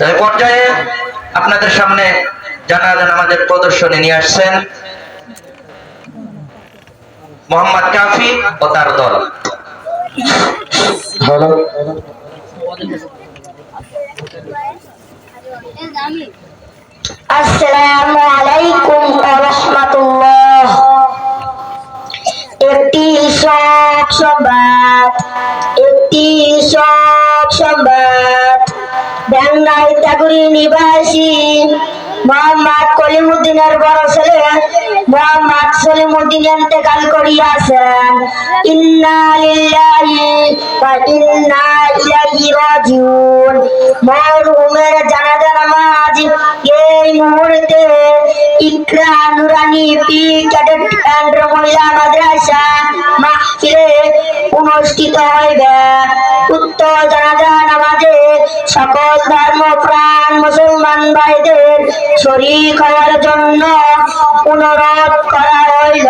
এই পর্যায়ে আপনাদের সামনে জানাজা নামাজের প্রদর্শনী নিয়ে আসছেন মোহাম্মদ কাফি ও তার দল। আসসালামু আলাইকুম ওয়া রাহমাতুল্লাহ। একটি শোক সংবাদ বেঙ্গাই তাগুরি নিবাসী মোহাম্মদ কলিমুদ্দিনের বড় ছেলে মোহাম্মদ সলিমুদ্দিন ইন্তেকাল করিয়াছেন। ইন্না লিল্লাহি ওয়া ইন্না ইলাইহি রাজিউন। মরহুমের জানাজা নামাজ এই মুহূর্তে ইকরা নুরানি পি ক্যাডেট এন্ড মহিলা মাদ্রাসা মাহফিলে অনুষ্ঠিত হইবে। উক্ত জানাজা নামাজে সকল ধর্মপ্রাণ মুসলমান ভাইদের শরীক হওয়ার জন্য অনুরোধ করা হইল।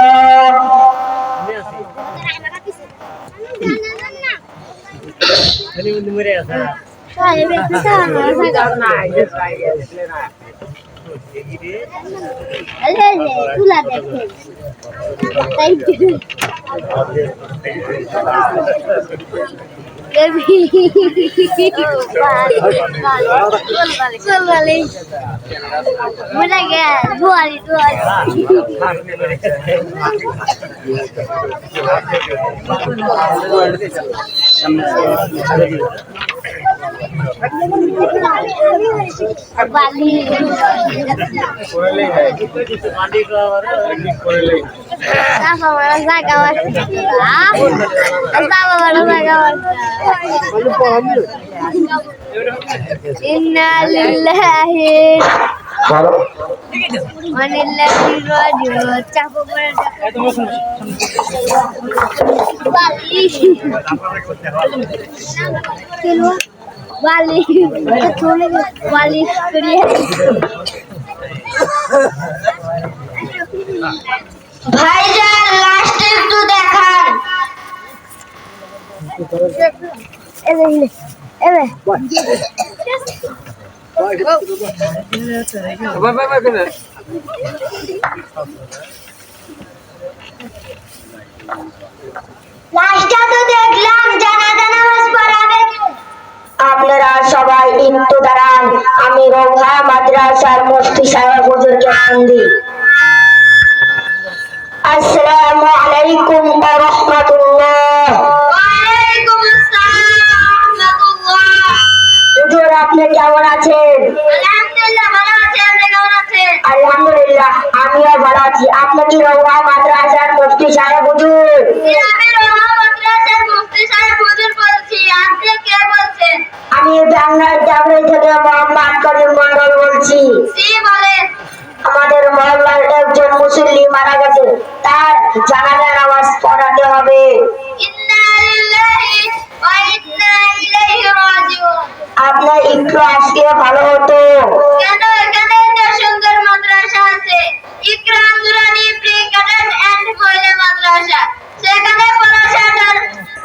Inna lillahi wa inna ilaihi raji'un. Capo Bali ভাইজান লাস্ট একটু দেখান। লাস্টটা তো দেখলাম, জানাজা নামাজ পড়াবে। আপনারা সবাই একটু দাঁড়ান, আমি রোহা মাদ্রাসার মুফতি সাহেব হুজুরকে ফোন দিই। আসসালামু আলাইকুম ওয়া রাহমাতুল্লাহ। ওয়া আলাইকুম আসসালাম ওয়া রাহমাতুল্লাহ। হুজুর আপনি কেমন আছেন? আলহামদুলিল্লাহ ভালো আছি, আপনি কেমন আছেন? আলহামদুলিল্লাহ আমিও ভালো আছি। আপনি কি রোহা মাদ্রাসার মুফতি সাহেব হুজুর? আমি রোহা মাদ্রাসার মুফতি সাহেব হুজুর বলছি। আপনি কে বলছেন? আমি বাংলার জামরি থেকে মোহাম্মদ করিম মন্ডল বলছি। জি বলেন। আমাদের মহল্লার একজন মুসল্লি মারা গেছে, তার জানাজা নামাজ পড়াতে হবে। ইন্না লিল্লাহি ওয়া ইন্না ইলাইহি রাজিউন। আপনি একটু আসলে ভালো হতো। কেন? এখানে একটা সুন্দর মাদ্রাসা আছে, ইকরা নুরানি প্রি ক্যাডেট এন্ড মহিলা মাদ্রাসা। সেখানে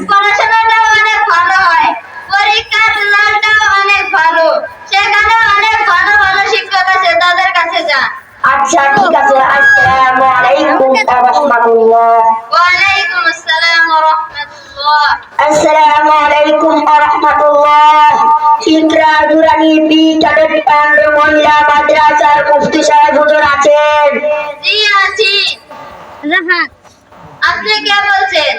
পড়াশোনাটা অনেক ভালো হয়, পরীক্ষার রেজাল্টটাও অনেক ভালো। সেখানে অনেক ভালো ভালো শিক্ষক আছে, তাদের কাছে যান। আচ্ছা ঠিক আছে। আসসালামু আলাইকুম ওয়া রাহমাতুল্লাহ। ওয়া আলাইকুম আসসালাম ওয়া রাহমাতুল্লাহ। আসসালামু আলাইকুম ওয়া রাহমাতুল্লাহ। ইকরা নুরানি পি ক্যাডেট এন্ড মহিলা মাদ্রাসার মুফতি সাহেব হুজুর আছেন? জি আছি। রাহাত আপনি কে বলছেন?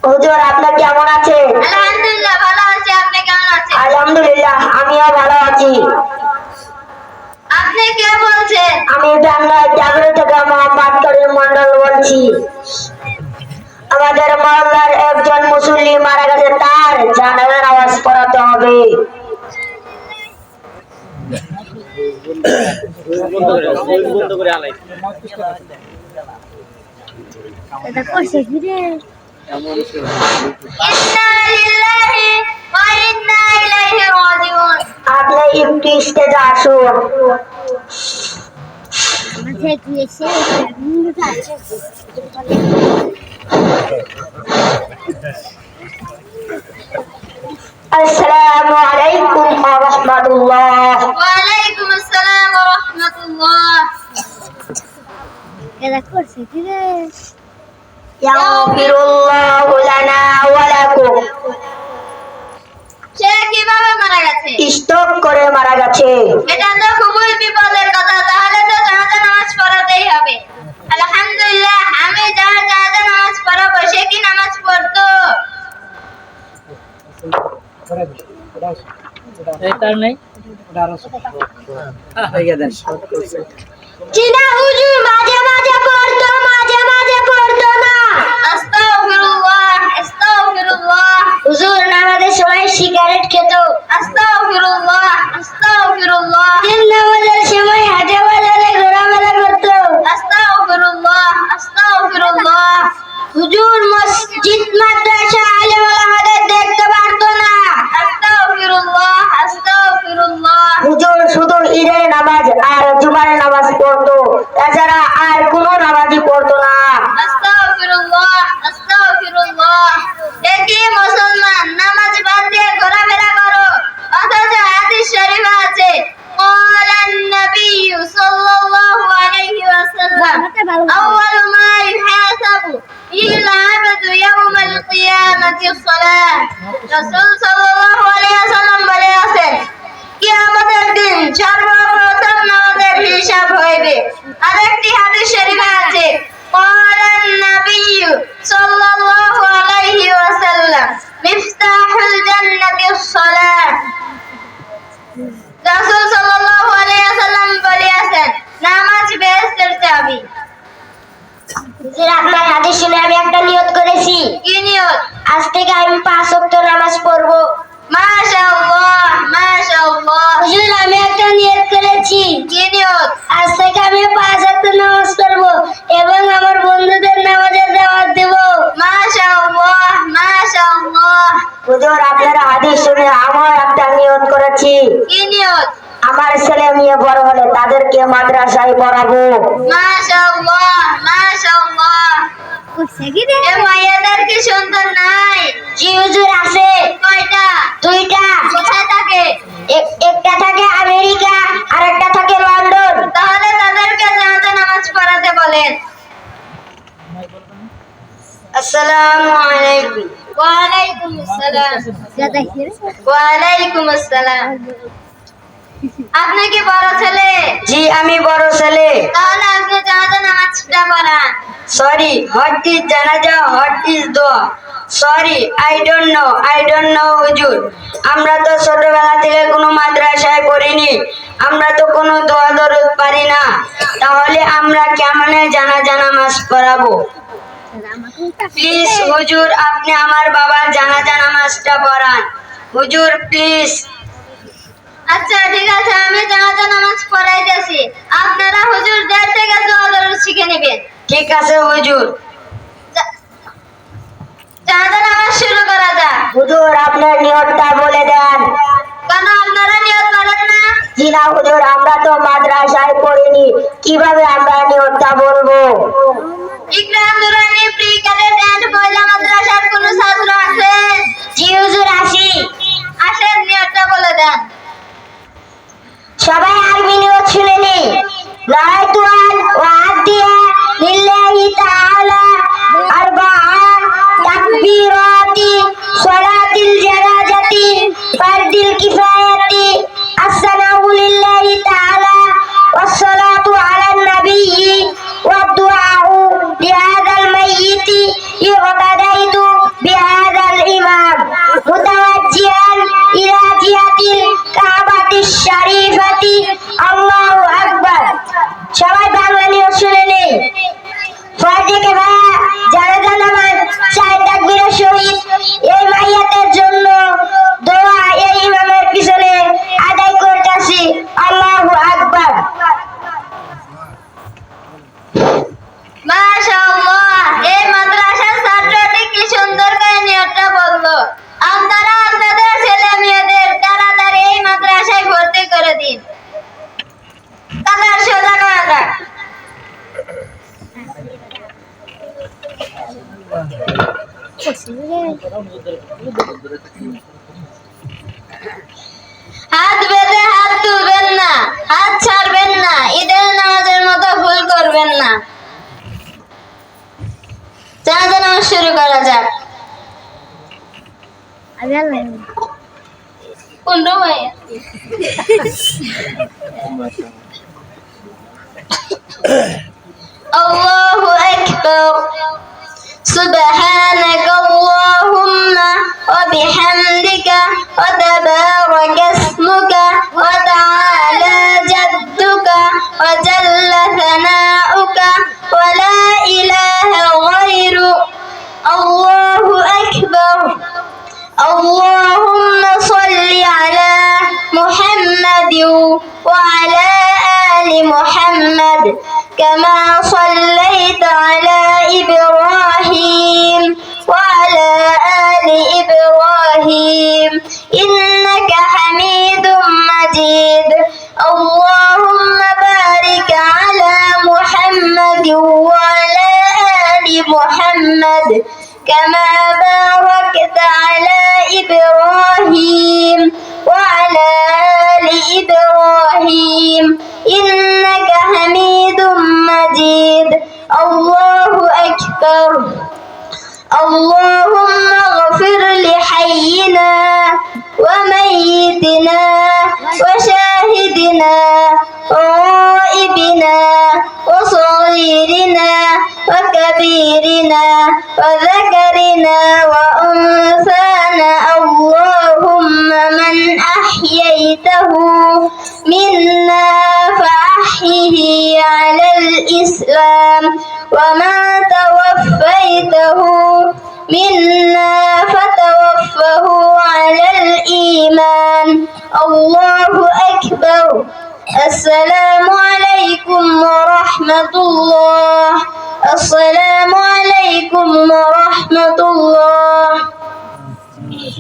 হুজুর আপনি কেমন আছেন? আলহামদুলিল্লাহ ভালো আছি, আপনি কেমন আছেন? আলহামদুলিল্লাহ আমিও ভালো আছি। আপনি কে বলছেন? আমি বাংলার জাগরে থেকে মোহাম্মদ করিম মন্ডল বলছি। আমাদের মহল্লার একজন মুসল্লি মারা গেছে, তার জানাজা নামাজ পড়াতে হবে। এটা কইছে কি রে? ইন্না লিল্লাহি ওয়া ইন্না ইলাইহি রাজিউন। আপনি একটু স্টেজে আসুন। মাঝে তুই এসে আসসালামু আলাইকুম রাহমাতুল্লাহ। ওয়ালাইকুম আসসালাম ওয়া রাহমাতুল্লাহ। এটা করছে কি রে? ইয়াগফিরুল্লাহু লানা ওয়া লাকুম। সে কিভাবে মারা গেছে? স্ট্রোক করে মারা গেছে। এটা তো খুবই বিপদের কথা, তাহলে তো জানাজা নামাজ পড়াতেই হবে। আলহামদুলিল্লাহ, আমি যার জানাজা নামাজ পড়াবো সে কি নামাজ পড়তো? জিনা হুজুর মাঝে মাঝে পড়তো, মাঝে মাঝে পড়তো না। আস্তাগফিরুল্লাহ, আস্তাগফিরুল্লাহ। হুজুর নামাজের সময় সিগারেট খেত। আস্তাগফিরুল্লাহ, আস্তাগফিরুল্লাহ। দিন নামাজের সময় হাটে বাজারে ঘোরাফেরা করত। আস্তাগফিরুল্লাহ, আস্তাগফিরুল্লাহ। হুজুর মসজিদ মাদ্রাসা আলেম ওলামাদের দেখতে পারতো না। আস্তাগফিরুল্লাহ, আস্তাগফিরুল্লাহ। হুজুর শুধু ঈদের নামাজ আর জুমার নামাজ পড়তো, তাছাড়া আর কোনো নামাজই পড়তো না। আস্তাগফিরুল্লাহ, আস্তাগফিরুল্লাহ। একই মুসলমান নামাজ বাদ দিয়ে ঘোরাফেরা করো, অথচ হাদিস শরীফে আছে قال النبي صلى الله عليه وسلم أول ما يحاسب به العبد يوم القيامة الصلاة। রাসূল সাল্লাল্লাহু আলাইহি ওয়াসাল্লাম বলে আছেন, কিয়ামতের দিন সর্বপ্রথম নামাজের হিসাব হইবে। আরেকটি হাদিস শরীফে আছে قال النبي صلى الله عليه وسلم مفتاح الجنة الصلاة। রাসূল সাল্লাল্লাহু আলাইহি ওয়াসাল্লাম বলেছেন, নামাজ বেহেশতের চাবি। হুজুর আপনার হাদিস শুনে আমি একটা নিয়ত করেছি। কি নিয়ত? আজ থেকে আমি 5 ওয়াক্ত নামাজ পড়বো। মাশাআল্লাহ, মাশাআল্লাহ। হুজুর আমি একটা নিয়ত করেছি। কি নিয়ত? আজ থেকে আমি 5 ওয়াক্ত নামাজ পড়বো এবং আমার বন্ধুদের নামাজের দাওয়াত দেব। মাশাআল্লাহ, মাশাআল্লাহ। হুজুর আপনার হাদিস শুনে আমার একটা নিয়ত করেছি। কি নিয়ত? আমার ছেলে মেয়ে বড় হলে তাদেরকে মাদ্রাসায় পড়াবো। মাশাআল্লাহ, মাশাআল্লাহ। এ মাইয়াদের কি সন্তান নাই? জি হুজুর আছে। কয়টা? 2টা। কোথায় থাকে? একটা থাকে আমেরিকা আর একটা থাকে লন্ডন। তাহলে তাদেরকে জানাজা নামাজ পড়াতে বলেন। আসসালামু আলাইকুম। ওয়ালাইকুম আসসালাম। ওয়ালাইকুম আসসালাম। আপনি কি বড় ছেলে? জি আমি বড় ছেলে। তাহলে আপনি জানাজা নামাজটা পড়ান। সরি, হোয়াট ইজ জানাজা, হোয়াট ইজ দোয়া? সরি, আই ডোন্ট নো হুজুর। আমরা তো ছোটবেলা থেকে কোনো মাদ্রাসায় পড়িনি, আমরা তো কোনো দোয়া দরুদ পারি না, তাহলে আমরা কেমনে জানাজা নামাজ পড়াবো? প্লিজ হুজুর আপনি আমার বাবার জানাজা নামাজটা পড়ান হুজুর, প্লিজ। আচ্ছা ঠিক আছে, আমি জানাজা নামাজ পড়াইতেছি। আপনারা হুজুরদের থেকে দোয়া দরুদ শিখে নেবেন। ঠিক আছে হুজুর। জানাজা নামাজ শুরু করা যাক। হুজুর আপনার নিয়তটা বলে দেন। কেন আপনারা নিয়ত করেন না? জি না হুজুর, আমরা তো মাদ্রাসায় পড়িনি, কিভাবে আমরা নিয়তটা বলবো? ইকরাম নুরানি প্রি ক্যাডেট এন্ড মহিলা মাদ্রাসার কোন ছাত্র আছেন? জি হুজুর আসি। আসেন, নিয়তটা বলে দেন। সবাই আরবি নিয়ত শুনে নি। নাইতু আন ওয়াদিয়া লিল্লাহি তাআলা আরবাআ তাকবীরাতি সালাতিল জানাজাতি ফারদিল কিফায়াতি আসসালামু লিল্লাহি তাআলা ওয়াসসালাতু আলান নাবিয়্যি ওয়াদ দুআউ বিহাদাল মাইয়িতি ইগতাদাইতু বিহাদাল ইমাম মুতাওয়াজ্জিহান ইলা জিহাতিল কাবাতিশ শরীফাতি আল্লাহু আকবার। সবাই বাংলা নিয়ত শুনে নেই। ফরজে কিফায়া জানাজা নামাজ 4 তাকবীরের সহিত এই মাইয়াতের জন্য দোয়া এই ইমামের পিছনে আদায় করতেছি। শুরু করা যাক। কোনটা ভাই? আল্লাহু আকবার। سبحانك اللهم وبحمدك وتبارك اسمك وتعالى جدك وجل ثناؤك ولا إله غيرك. الله أكبر. اللهم صل على محمد وعلى آل محمد كما صليت على إبراهيم وعلى آل إبراهيم إنك حميد مجيد. اللهم بارك على محمد وعلى آل محمد كما باركت على إبراهيم وعلى آل إبراهيم إنك حميد مجيد. الله أكبر. اللهم اغفر لحينا وميتنا وشاهدنا وغائبنا وصغيرنا وكبيرنا وذكرنا وأنثانا. اللهم من أحييته منا فأحيه على الإسلام وما توفيته منا فتوفه على الإيمان. الله أكبر. السلام عليكم ورحمة الله. السلام عليكم ورحمة الله.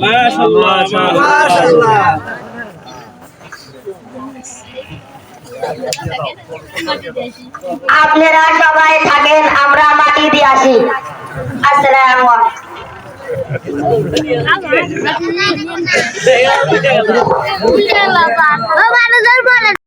ما شاء الله ما شاء الله. আপনারা সবাই থাকেন, আমরা মাটি দিয়ে আসি। আসসালামু আলাইকুম।